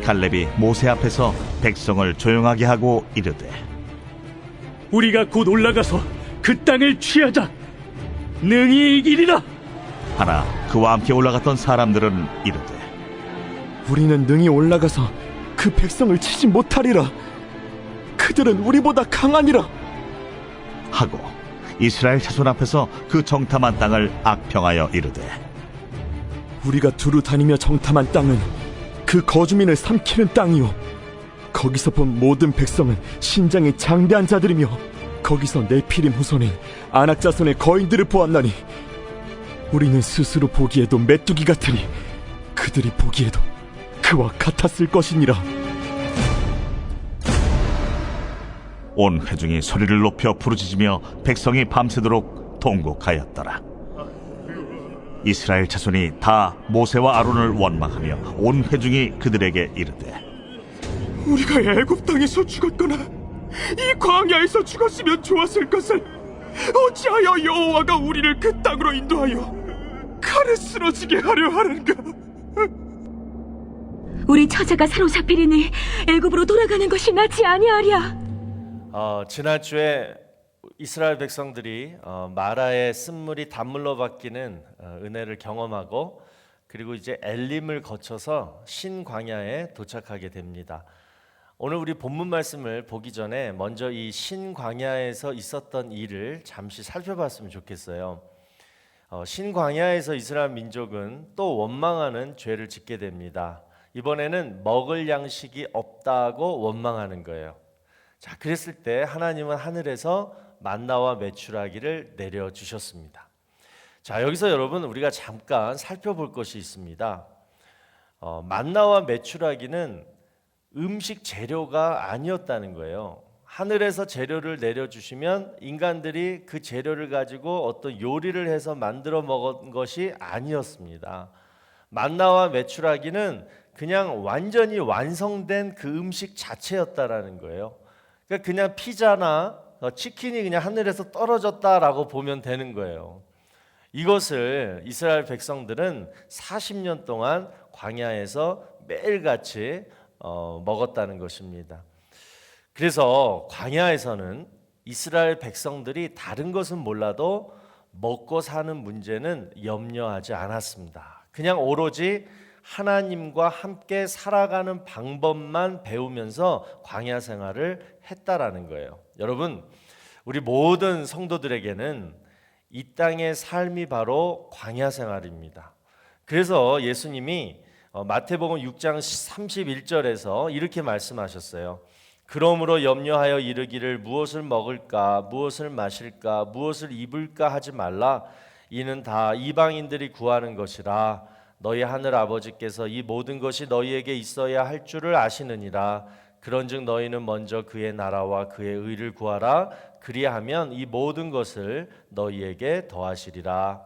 갈렙이 모세 앞에서 백성을 조용하게 하고 이르되 우리가 곧 올라가서 그 땅을 취하자. 능히 이기리라. 하나 그와 함께 올라갔던 사람들은 이르되 우리는 능히 올라가서 그 백성을 치지 못하리라. 그들은 우리보다 강하니라 하고 이스라엘 자손 앞에서 그 정탐한 땅을 악평하여 이르되 우리가 두루 다니며 정탐한 땅은 그 거주민을 삼키는 땅이요 거기서 본 모든 백성은 신장이 장대한 자들이며 거기서 네피림 후손인 아낙 자손의 거인들을 보았나니 우리는 스스로 보기에도 메뚜기 같으니 그들이 보기에도 그와 같았을 것이니라. 온 회중이 소리를 높여 부르짖으며 백성이 밤새도록 통곡하였더라. 이스라엘 자손이 다 모세와 아론을 원망하며 온 회중이 그들에게 이르되 우리가 애굽 땅에서 죽었거나 이 광야에서 죽었으면 좋았을 것을 어찌하여 여호와가 우리를 그 땅으로 인도하여 칼에 쓰러지게 하려 하는가? 우리 처자가 사로잡히리니 애굽으로 돌아가는 것이 낫지 아니하랴. 지난주에 이스라엘 백성들이 마라의 쓴물이 단물로 바뀌는 은혜를 경험하고 그리고 이제 엘림을 거쳐서 신광야에 도착하게 됩니다. 오늘 우리 본문 말씀을 보기 전에 먼저 이 신광야에서 있었던 일을 잠시 살펴봤으면 좋겠어요. 신광야에서 이스라엘 민족은 또 원망하는 죄를 짓게 됩니다. 이번에는 먹을 양식이 없다고 원망하는 거예요. 자, 그랬을 때 하나님은 하늘에서 만나와 메추라기를 내려주셨습니다. 자, 여기서 여러분 우리가 잠깐 살펴볼 것이 있습니다. 만나와 메추라기는 음식 재료가 아니었다는 거예요. 하늘에서 재료를 내려주시면 인간들이 그 재료를 가지고 어떤 요리를 해서 만들어 먹은 것이 아니었습니다. 만나와 메추라기는 그냥 완전히 완성된 그 음식 자체였다라는 거예요. 그러니까 그냥 피자나 치킨이 그냥 하늘에서 떨어졌다라고 보면 되는 거예요. 이것을 이스라엘 백성들은 40년 동안 광야에서 매일같이 먹었다는 것입니다. 그래서 광야에서는 이스라엘 백성들이 다른 것은 몰라도 먹고 사는 문제는 염려하지 않았습니다. 그냥 오로지 하나님과 함께 살아가는 방법만 배우면서 광야 생활을 했다라는 거예요. 여러분, 우리 모든 성도들에게는 이 땅의 삶이 바로 광야 생활입니다. 그래서 예수님이 마태복음 6장 31절에서 이렇게 말씀하셨어요. 그러므로 염려하여 이르기를 무엇을 먹을까 무엇을 마실까 무엇을 입을까 하지 말라. 이는 다 이방인들이 구하는 것이라. 너희 하늘 아버지께서 이 모든 것이 너희에게 있어야 할 줄을 아시느니라. 그런즉 너희는 먼저 그의 나라와 그의 의를 구하라. 그리하면 이 모든 것을 너희에게 더하시리라.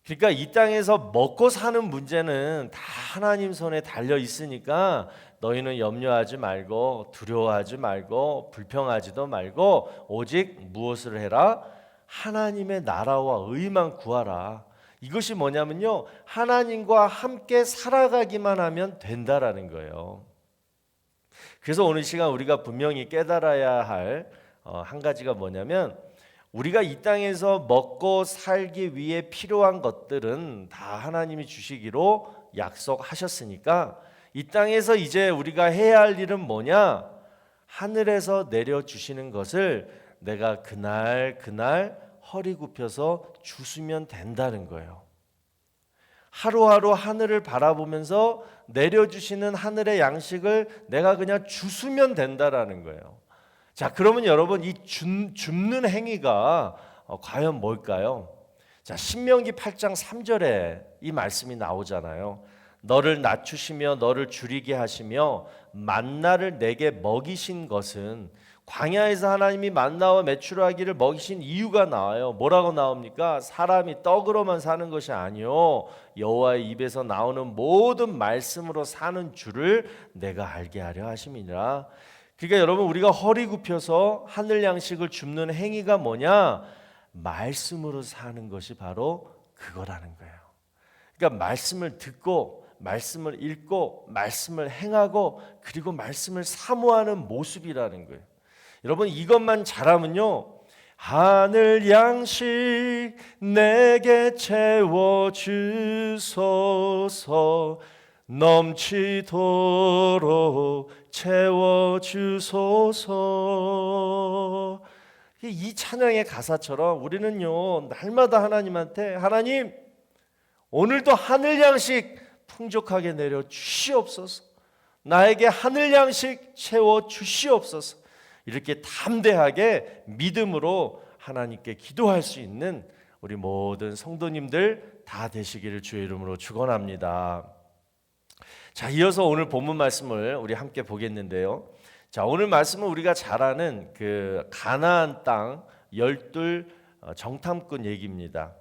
그러니까 이 땅에서 먹고 사는 문제는 다 하나님 손에 달려 있으니까 너희는 염려하지 말고 두려워하지 말고 불평하지도 말고 오직 무엇을 해라? 하나님의 나라와 의만 구하라. 이것이 뭐냐면요, 하나님과 함께 살아가기만 하면 된다라는 거예요. 그래서 오늘 시간 우리가 분명히 깨달아야 할 한 가지가 뭐냐면, 우리가 이 땅에서 먹고 살기 위해 필요한 것들은 다 하나님이 주시기로 약속하셨으니까 이 땅에서 이제 우리가 해야 할 일은 뭐냐? 하늘에서 내려주시는 것을 내가 그날 허리 굽혀서 주시면 된다는 거예요. 하루하루 하늘을 바라보면서 내려주시는 하늘의 양식을 내가 그냥 주시면 된다라는 거예요. 자, 그러면 여러분 이 줍는 행위가 과연 뭘까요? 자, 신명기 8장 3절에 이 말씀이 나오잖아요. 너를 낮추시며 너를 줄이게 하시며 만나를 내게 먹이신 것은, 광야에서 하나님이 만나와 메추라기를 먹이신 이유가 나와요. 뭐라고 나옵니까? 사람이 떡으로만 사는 것이 아니요 여호와의 입에서 나오는 모든 말씀으로 사는 줄을 내가 알게 하려 하심이니라. 그러니까 여러분, 우리가 허리 굽혀서 하늘 양식을 줍는 행위가 뭐냐? 말씀으로 사는 것이 바로 그거라는 거예요. 그러니까 말씀을 듣고 말씀을 읽고 말씀을 행하고 그리고 말씀을 사모하는 모습이라는 거예요. 여러분 이것만 잘하면요, 하늘 양식 내게 채워주소서, 넘치도록 채워주소서. 이 찬양의 가사처럼 우리는요, 날마다 하나님한테 하나님 오늘도 하늘 양식 풍족하게 내려 주시옵소서, 나에게 하늘 양식 채워 주시옵소서, 이렇게 담대하게 믿음으로 하나님께 기도할 수 있는 우리 모든 성도님들 다 되시기를 주의 이름으로 축원합니다. 자, 이어서 오늘 본문 말씀을 우리 함께 보겠는데요. 자, 오늘 말씀은 우리가 잘 아는 그 가나안 땅 열둘 정탐꾼 얘기입니다.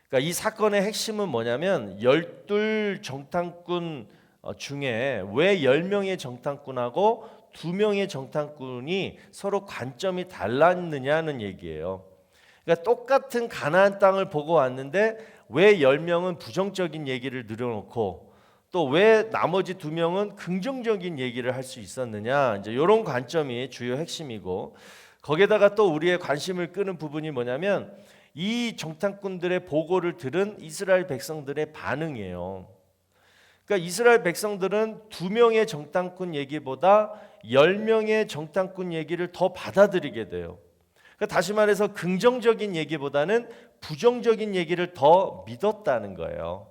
그러니까 이 사건의 핵심은 뭐냐면 열둘 정탐꾼 중에 왜 10명의 정탐꾼하고 2명의 정탐꾼이 서로 관점이 달랐느냐는 얘기예요. 그러니까 똑같은 가나안 땅을 보고 왔는데 왜 10명은 부정적인 얘기를 늘어놓고 또 왜 나머지 2명은 긍정적인 얘기를 할 수 있었느냐, 이제 이런 관점이 주요 핵심이고, 거기에다가 또 우리의 관심을 끄는 부분이 뭐냐면 이 정탐꾼들의 보고를 들은 이스라엘 백성들의 반응이에요. 그러니까 이스라엘 백성들은 2명의 정탐꾼 얘기보다 10명의 정탐꾼 얘기를 더 받아들이게 돼요. 그러니까 다시 말해서 긍정적인 얘기보다는 부정적인 얘기를 더 믿었다는 거예요.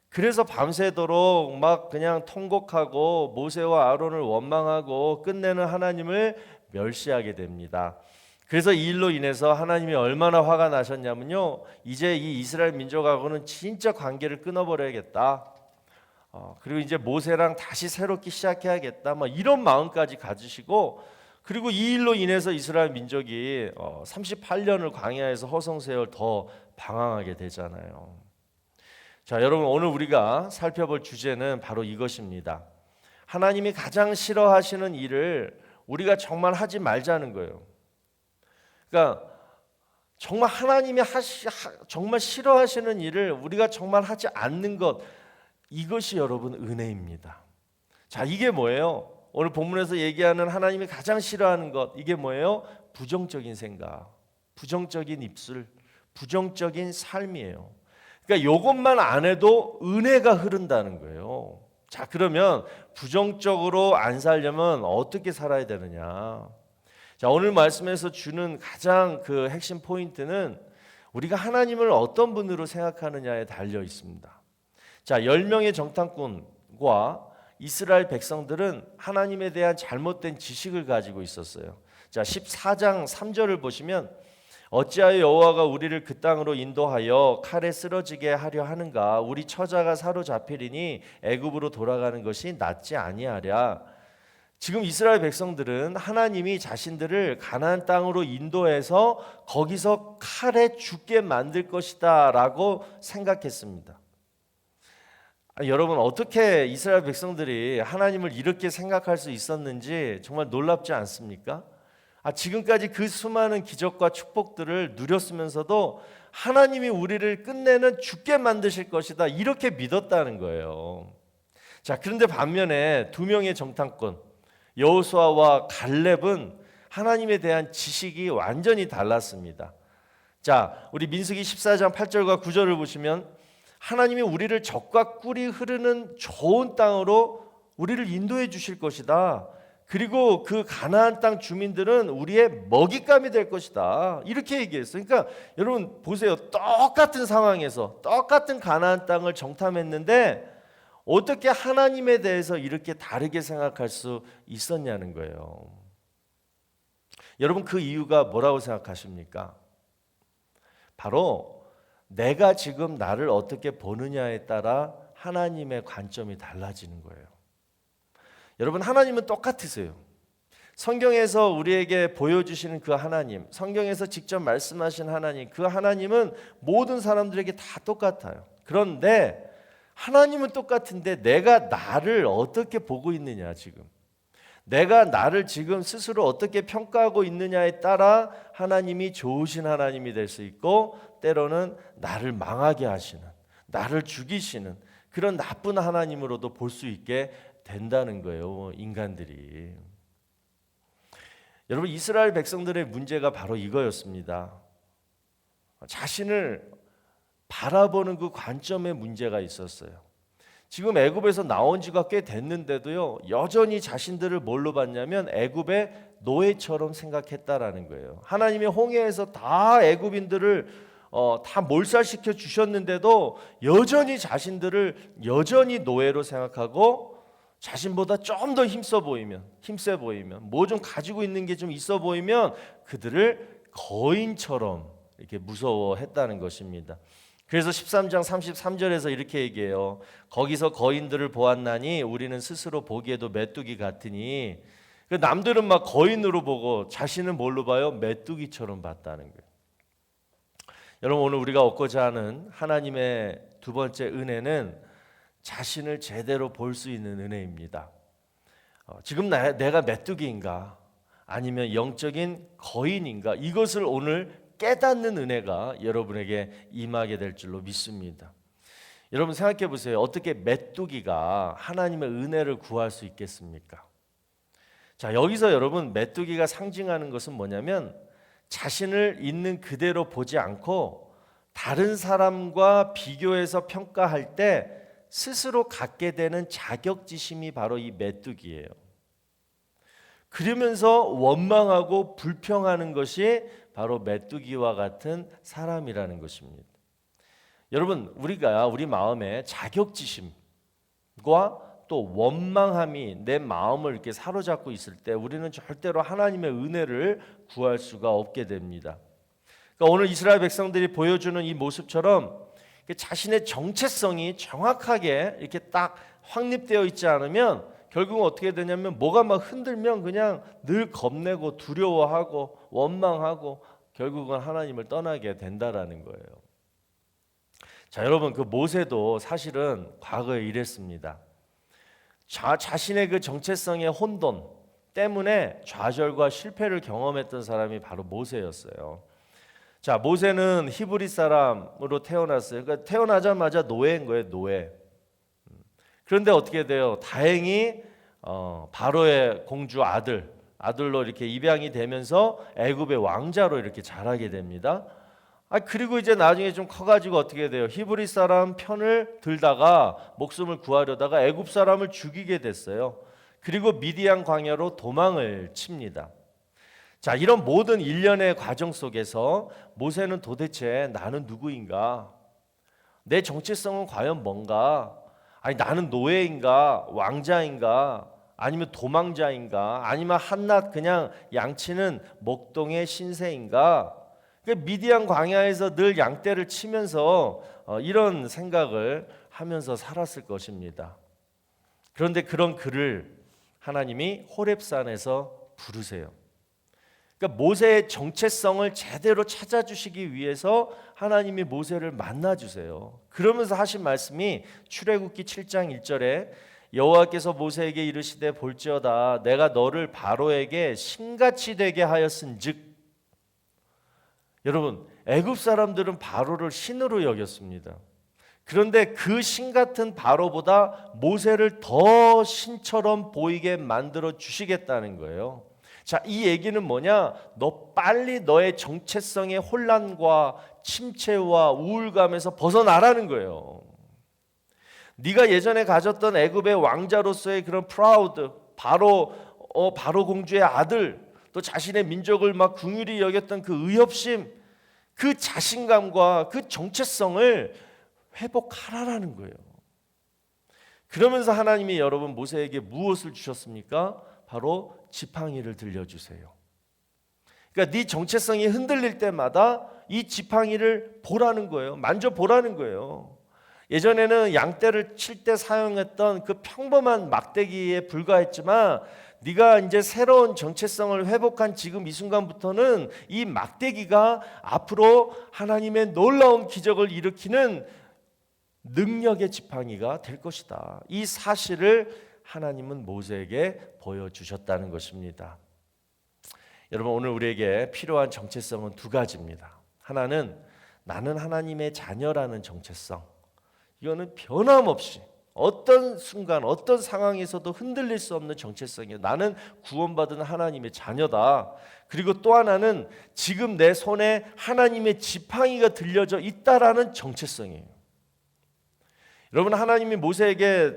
그래서 밤새도록 막 그냥 통곡하고 모세와 아론을 원망하고 끝내는 하나님을 멸시하게 됩니다. 그래서 이 일로 인해서 하나님이 얼마나 화가 나셨냐면요, 이제 이 이스라엘 민족하고는 진짜 관계를 끊어버려야겠다, 그리고 이제 모세랑 다시 새롭게 시작해야겠다, 막 이런 마음까지 가지시고, 그리고 이 일로 인해서 이스라엘 민족이 38년을 광야에서 허송세월 더 방황하게 되잖아요. 자, 여러분 오늘 우리가 살펴볼 주제는 바로 이것입니다. 하나님이 가장 싫어하시는 일을 우리가 정말 하지 말자는 거예요. 그러니까 정말 하나님이 정말 싫어하시는 일을 우리가 정말 하지 않는 것, 이것이 여러분 은혜입니다. 자, 이게 뭐예요? 오늘 본문에서 얘기하는 하나님이 가장 싫어하는 것, 이게 뭐예요? 부정적인 생각, 부정적인 입술, 부정적인 삶이에요. 그러니까 이것만 안 해도 은혜가 흐른다는 거예요. 자, 그러면 부정적으로 안 살려면 어떻게 살아야 되느냐? 자, 오늘 말씀에서 주는 가장 그 핵심 포인트는 우리가 하나님을 어떤 분으로 생각하느냐에 달려 있습니다. 자, 10명의 정탐꾼과 이스라엘 백성들은 하나님에 대한 잘못된 지식을 가지고 있었어요. 자, 14장 3절을 보시면 어찌하여 여호와가 우리를 그 땅으로 인도하여 칼에 쓰러지게 하려 하는가? 우리 처자가 사로잡히리니 애굽으로 돌아가는 것이 낫지 아니하랴. 지금 이스라엘 백성들은 하나님이 자신들을 가나안 땅으로 인도해서 거기서 칼에 죽게 만들 것이다 라고 생각했습니다. 여러분 어떻게 이스라엘 백성들이 하나님을 이렇게 생각할 수 있었는지 정말 놀랍지 않습니까? 지금까지 그 수많은 기적과 축복들을 누렸으면서도 하나님이 우리를 끝내는 죽게 만드실 것이다, 이렇게 믿었다는 거예요. 자, 그런데 반면에 2명의 정탐꾼 여호수아와 갈렙은 하나님에 대한 지식이 완전히 달랐습니다. 자, 우리 민수기 14장 8절과 9절을 보시면 하나님이 우리를 적과 꿀이 흐르는 좋은 땅으로 우리를 인도해 주실 것이다. 그리고 그 가나안 땅 주민들은 우리의 먹잇감이 될 것이다, 이렇게 얘기했어요. 그러니까 여러분 보세요. 똑같은 상황에서 똑같은 가나안 땅을 정탐했는데 어떻게 하나님에 대해서 이렇게 다르게 생각할 수 있었냐는 거예요. 여러분 그 이유가 뭐라고 생각하십니까? 바로 내가 지금 나를 어떻게 보느냐에 따라 하나님의 관점이 달라지는 거예요. 여러분 하나님은 똑같으세요. 성경에서 우리에게 보여주시는 그 하나님, 성경에서 직접 말씀하신 하나님, 그 하나님은 모든 사람들에게 다 똑같아요. 그런데 하나님은 똑같은데 내가 나를 어떻게 보고 있느냐, 지금 내가 나를 지금 스스로 어떻게 평가하고 있느냐에 따라 하나님이 좋으신 하나님이 될 수 있고 때로는 나를 망하게 하시는, 나를 죽이시는 그런 나쁜 하나님으로도 볼 수 있게 된다는 거예요, 인간들이. 여러분, 이스라엘 백성들의 문제가 바로 이거였습니다. 자신을 바라보는 그 관점에 문제가 있었어요. 지금 애굽에서 나온 지가 꽤 됐는데도요, 여전히 자신들을 뭘로 봤냐면 애굽의 노예처럼 생각했다라는 거예요. 하나님의 홍해에서 다 애굽인들을 다 몰살시켜 주셨는데도 여전히 자신들을 여전히 노예로 생각하고, 자신보다 좀 더 힘세 보이면, 뭐 좀 가지고 있는 게 좀 있어 보이면 그들을 거인처럼 이렇게 무서워했다는 것입니다. 그래서 13장 33절에서 이렇게 얘기해요. 거기서 거인들을 보았나니 우리는 스스로 보기에도 메뚜기 같으니. 남들은 막 거인으로 보고 자신은 뭘로 봐요? 메뚜기처럼 봤다는 거예요. 여러분, 오늘 우리가 얻고자 하는 하나님의 두 번째 은혜는 자신을 제대로 볼 수 있는 은혜입니다. 지금 내가 메뚜기인가 아니면 영적인 거인인가, 이것을 오늘 깨닫는 은혜가 여러분에게 임하게 될 줄로 믿습니다. 여러분, 생각해 보세요. 어떻게 메뚜기가 하나님의 은혜를 구할 수 있겠습니까? 자, 여기서 여러분, 메뚜기가 상징하는 것은 뭐냐면 자신을 있는 그대로 보지 않고 다른 사람과 비교해서 평가할 때 스스로 갖게 되는 자격지심이 바로 이 메뚜기예요. 그러면서 원망하고 불평하는 것이 바로 메뚜기와 같은 사람이라는 것입니다. 여러분, 우리 마음에 자격지심과 또 원망함이 내 마음을 이렇게 사로잡고 있을 때 우리는 절대로 하나님의 은혜를 구할 수가 없게 됩니다. 그러니까 오늘 이스라엘 백성들이 보여주는 이 모습처럼 자신의 정체성이 정확하게 이렇게 딱 확립되어 있지 않으면 결국은 어떻게 되냐면 뭐가 막 흔들면 그냥 늘 겁내고 두려워하고 원망하고 결국은 하나님을 떠나게 된다라는 거예요. 자, 여러분, 그 모세도 사실은 과거에 이랬습니다. 자신의 그 정체성의 혼돈 때문에 좌절과 실패를 경험했던 사람이 바로 모세였어요. 자, 모세는 히브리 사람으로 태어났어요. 그러니까 태어나자마자 노예인 거예요, 노예. 그런데 어떻게 돼요? 다행히 바로의 공주 아들로 이렇게 입양이 되면서 애굽의 왕자로 이렇게 자라게 됩니다. 그리고 이제 나중에 좀 커가지고 어떻게 돼요? 히브리 사람 편을 들다가 목숨을 구하려다가 애굽 사람을 죽이게 됐어요. 그리고 미디안 광야로 도망을 칩니다. 자, 이런 모든 일련의 과정 속에서 모세는 도대체 나는 누구인가? 내 정체성은 과연 뭔가? 아니, 나는 노예인가? 왕자인가? 아니면 도망자인가? 아니면 한낱 그냥 양치는 목동의 신세인가? 미디안 광야에서 늘 양떼를 치면서 이런 생각을 하면서 살았을 것입니다. 그런데 그런 그를 하나님이 호렙산에서 부르세요. 그러니까 모세의 정체성을 제대로 찾아주시기 위해서 하나님이 모세를 만나주세요. 그러면서 하신 말씀이 출애굽기 7장 1절에 여호와께서 모세에게 이르시되 볼지어다 내가 너를 바로에게 신같이 되게 하였은즉. 여러분, 애굽 사람들은 바로를 신으로 여겼습니다. 그런데 그 신 같은 바로보다 모세를 더 신처럼 보이게 만들어 주시겠다는 거예요. 자, 이 얘기는 뭐냐? 너 빨리 너의 정체성의 혼란과 침체와 우울감에서 벗어나라는 거예요. 네가 예전에 가졌던 애굽의 왕자로서의 그런 프라우드, 바로 공주의 아들, 또 자신의 민족을 막 긍휼히 여겼던 그 의협심, 그 자신감과 그 정체성을 회복하라라는 거예요. 그러면서 하나님이 여러분 모세에게 무엇을 주셨습니까? 바로 지팡이를 들려주세요. 그러니까 네 정체성이 흔들릴 때마다 이 지팡이를 보라는 거예요. 만져보라는 거예요. 예전에는 양떼를 칠 때 사용했던 그 평범한 막대기에 불과했지만 네가 이제 새로운 정체성을 회복한 지금 이 순간부터는 이 막대기가 앞으로 하나님의 놀라운 기적을 일으키는 능력의 지팡이가 될 것이다. 이 사실을 하나님은 모세에게 보여주셨다는 것입니다. 여러분, 오늘 우리에게 필요한 정체성은 두 가지입니다. 하나는 나는 하나님의 자녀라는 정체성, 이거는 변함없이 어떤 순간 어떤 상황에서도 흔들릴 수 없는 정체성이에요. 나는 구원받은 하나님의 자녀다. 그리고 또 하나는 지금 내 손에 하나님의 지팡이가 들려져 있다라는 정체성이에요. 여러분, 하나님이 모세에게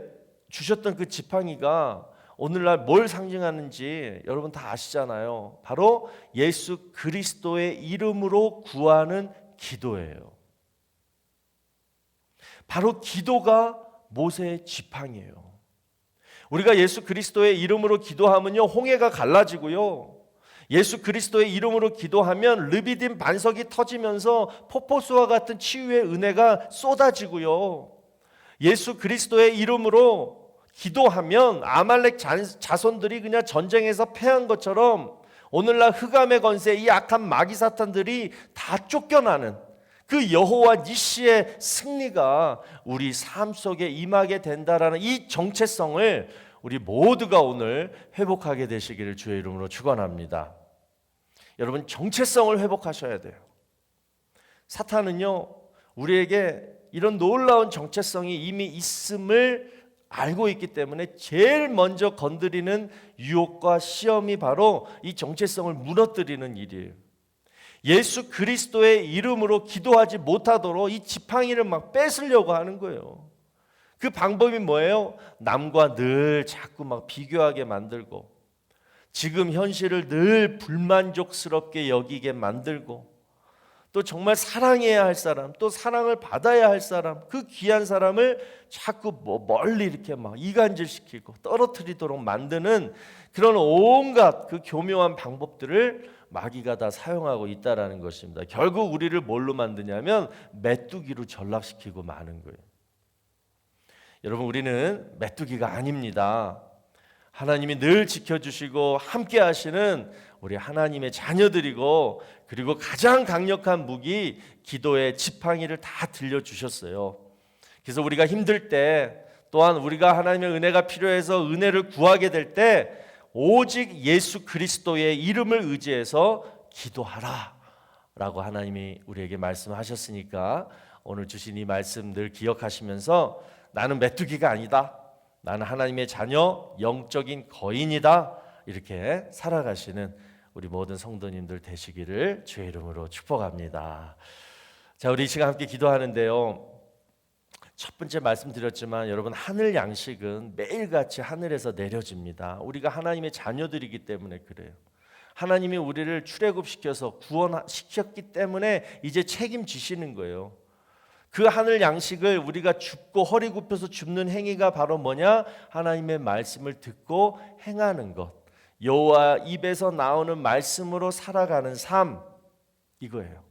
주셨던 그 지팡이가 오늘날 뭘 상징하는지 여러분 다 아시잖아요. 바로 예수 그리스도의 이름으로 구하는 기도예요. 바로 기도가 모세의 지팡이에요. 우리가 예수 그리스도의 이름으로 기도하면요, 홍해가 갈라지고요, 예수 그리스도의 이름으로 기도하면 르비딤 반석이 터지면서 폭포수와 같은 치유의 은혜가 쏟아지고요, 예수 그리스도의 이름으로 기도하면 아말렉 자손들이 그냥 전쟁에서 패한 것처럼 오늘날 흑암의 권세, 이 악한 마귀 사탄들이 다 쫓겨나는 그 여호와 니시의 승리가 우리 삶 속에 임하게 된다라는 이 정체성을 우리 모두가 오늘 회복하게 되시기를 주의 이름으로 축원합니다. 여러분, 정체성을 회복하셔야 돼요. 사탄은요, 우리에게 이런 놀라운 정체성이 이미 있음을 알고 있기 때문에 제일 먼저 건드리는 유혹과 시험이 바로 이 정체성을 무너뜨리는 일이에요. 예수 그리스도의 이름으로 기도하지 못하도록 이 지팡이를 막 뺏으려고 하는 거예요. 그 방법이 뭐예요? 남과 늘 자꾸 막 비교하게 만들고, 지금 현실을 늘 불만족스럽게 여기게 만들고, 또 정말 사랑해야 할 사람, 또 사랑을 받아야 할 사람, 그 귀한 사람을 자꾸 멀리 이렇게 막 이간질시키고 떨어뜨리도록 만드는 그런 온갖 그 교묘한 방법들을 마귀가 다 사용하고 있다라는 것입니다. 결국 우리를 뭘로 만드냐면 메뚜기로 전락시키고 마는 거예요. 여러분, 우리는 메뚜기가 아닙니다. 하나님이 늘 지켜주시고 함께 하시는 우리 하나님의 자녀들이고, 그리고 가장 강력한 무기 기도의 지팡이를 다 들려주셨어요. 그래서 우리가 힘들 때, 또한 우리가 하나님의 은혜가 필요해서 은혜를 구하게 될 때 오직 예수 그리스도의 이름을 의지해서 기도하라 라고 하나님이 우리에게 말씀하셨으니까 오늘 주신 이 말씀 늘 기억하시면서 나는 메뚜기가 아니다, 나는 하나님의 자녀, 영적인 거인이다, 이렇게 살아가시는 우리 모든 성도님들 되시기를 주의 이름으로 축복합니다. 자, 우리 이 시간 함께 기도하는데요, 첫 번째 말씀드렸지만 여러분, 하늘 양식은 매일같이 하늘에서 내려집니다. 우리가 하나님의 자녀들이기 때문에 그래요. 하나님이 우리를 출애굽시켜서 구원시켰기 때문에 이제 책임지시는 거예요. 그 하늘 양식을 우리가 줍고 허리 굽혀서 줍는 행위가 바로 뭐냐? 하나님의 말씀을 듣고 행하는 것, 여호와 입에서 나오는 말씀으로 살아가는 삶, 이거예요.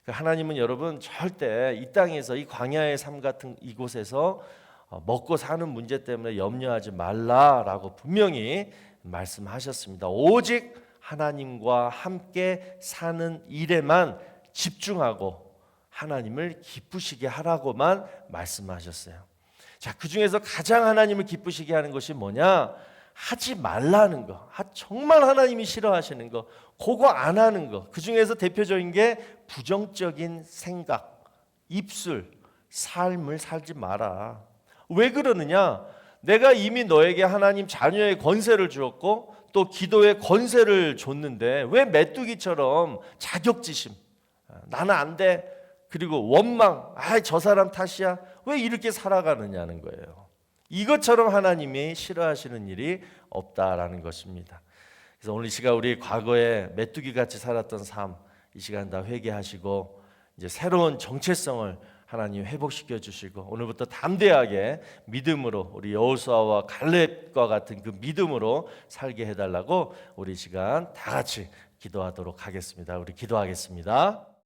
하나님은 여러분 절대 이 땅에서, 이 광야의 삶 같은 이곳에서 먹고 사는 문제 때문에 염려하지 말라라고 분명히 말씀하셨습니다. 오직 하나님과 함께 사는 일에만 집중하고 하나님을 기쁘시게 하라고만 말씀하셨어요. 자, 그 중에서 가장 하나님을 기쁘시게 하는 것이 뭐냐? 하지 말라는 거, 정말 하나님이 싫어하시는 거, 그거 안 하는 거. 그 중에서 대표적인 게 부정적인 생각, 입술, 삶을 살지 마라. 왜 그러느냐? 내가 이미 너에게 하나님 자녀의 권세를 주었고 또 기도의 권세를 줬는데 왜 메뚜기처럼 자격지심, 나는 안 돼, 그리고 원망, 저 사람 탓이야, 왜 이렇게 살아가느냐는 거예요. 이것처럼 하나님이 싫어하시는 일이 없다라는 것입니다. 그래서 오늘 이 시간 우리 과거에 메뚜기같이 살았던 삶, 이 시간 다 회개하시고 이제 새로운 정체성을 하나님 회복시켜 주시고 오늘부터 담대하게 믿음으로 우리 여호수아와 갈렙과 같은 그 믿음으로 살게 해달라고 우리 이 시간 다 같이 기도하도록 하겠습니다. 우리 기도하겠습니다.